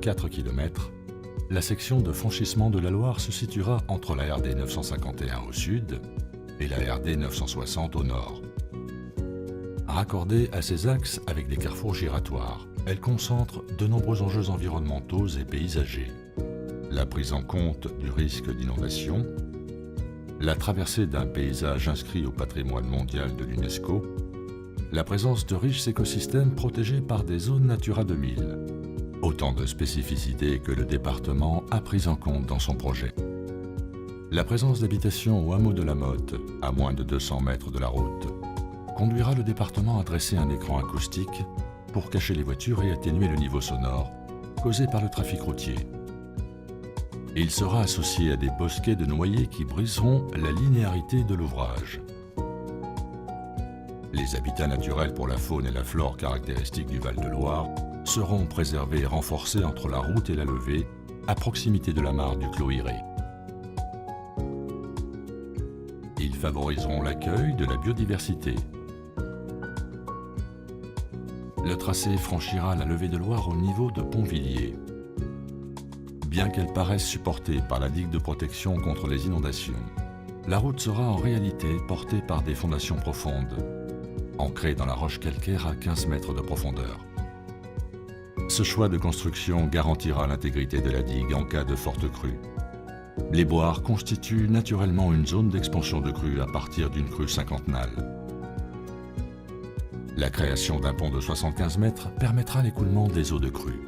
4 km, la section de franchissement de la Loire se situera entre la RD 951 au sud et la RD 960 au nord. Raccordée à ces axes avec des carrefours giratoires, elle concentre de nombreux enjeux environnementaux et paysagers. La prise en compte du risque d'inondation, la traversée d'un paysage inscrit au patrimoine mondial de l'UNESCO, la présence de riches écosystèmes protégés par des zones Natura 2000. Autant de spécificités que le département a prises en compte dans son projet. La présence d'habitations au hameau de la Motte, à moins de 200 mètres de la route, conduira le département à dresser un écran acoustique pour cacher les voitures et atténuer le niveau sonore causé par le trafic routier. Il sera associé à des bosquets de noyers qui briseront la linéarité de l'ouvrage. Les habitats naturels pour la faune et la flore caractéristiques du Val-de-Loire seront préservés et renforcés entre la route et la levée, à proximité de la mare du Cloïré. Ils favoriseront l'accueil de la biodiversité. Le tracé franchira la levée de Loire au niveau de Pontvilliers. Bien qu'elle paraisse supportée par la digue de protection contre les inondations, la route sera en réalité portée par des fondations profondes, ancrées dans la roche calcaire à 15 mètres de profondeur. Ce choix de construction garantira l'intégrité de la digue en cas de forte crue. Les boires constituent naturellement une zone d'expansion de crue à partir d'une crue cinquantennale. La création d'un pont de 75 mètres permettra l'écoulement des eaux de crue.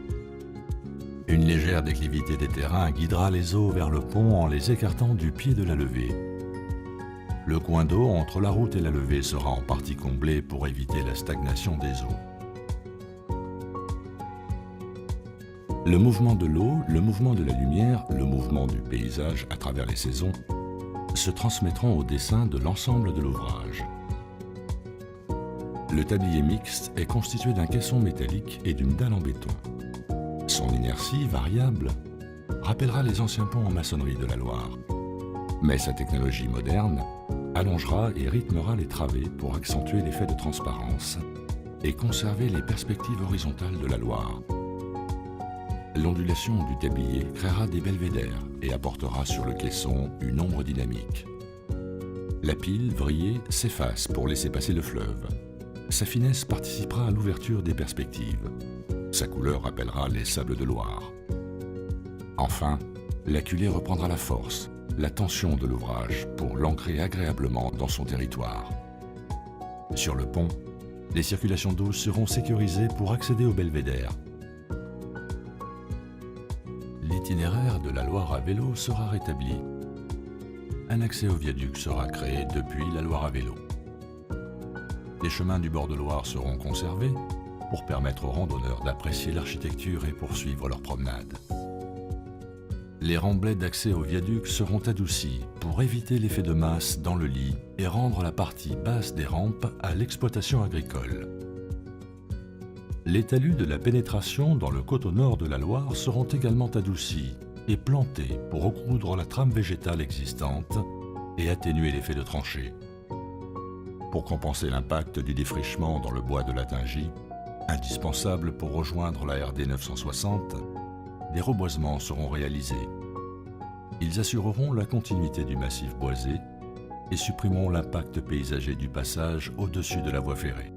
Une légère déclivité des terrains guidera les eaux vers le pont en les écartant du pied de la levée. Le coin d'eau entre la route et la levée sera en partie comblé pour éviter la stagnation des eaux. Le mouvement de l'eau, le mouvement de la lumière, le mouvement du paysage à travers les saisons se transmettront au dessin de l'ensemble de l'ouvrage. Le tablier mixte est constitué d'un caisson métallique et d'une dalle en béton. Son inertie variable rappellera les anciens ponts en maçonnerie de la Loire. Mais sa technologie moderne allongera et rythmera les travées pour accentuer l'effet de transparence et conserver les perspectives horizontales de la Loire. L'ondulation du tablier créera des belvédères et apportera sur le caisson une ombre dynamique. La pile vrillée s'efface pour laisser passer le fleuve. Sa finesse participera à l'ouverture des perspectives. Sa couleur rappellera les sables de Loire. Enfin, la culée reprendra la force, la tension de l'ouvrage pour l'ancrer agréablement dans son territoire. Sur le pont, les circulations d'eau seront sécurisées pour accéder au belvédère. L'itinéraire de la Loire à vélo sera rétabli. Un accès au viaduc sera créé depuis la Loire à vélo. Les chemins du bord de Loire seront conservés pour permettre aux randonneurs d'apprécier l'architecture et poursuivre leur promenade. Les remblais d'accès au viaduc seront adoucis pour éviter l'effet de masse dans le lit et rendre la partie basse des rampes à l'exploitation agricole. Les talus de la pénétration dans le coteau nord de la Loire seront également adoucis et plantés pour recoudre la trame végétale existante et atténuer l'effet de tranchée. Pour compenser l'impact du défrichement dans le bois de la Tingie, indispensable pour rejoindre la RD 960, des reboisements seront réalisés. Ils assureront la continuité du massif boisé et supprimeront l'impact paysager du passage au-dessus de la voie ferrée.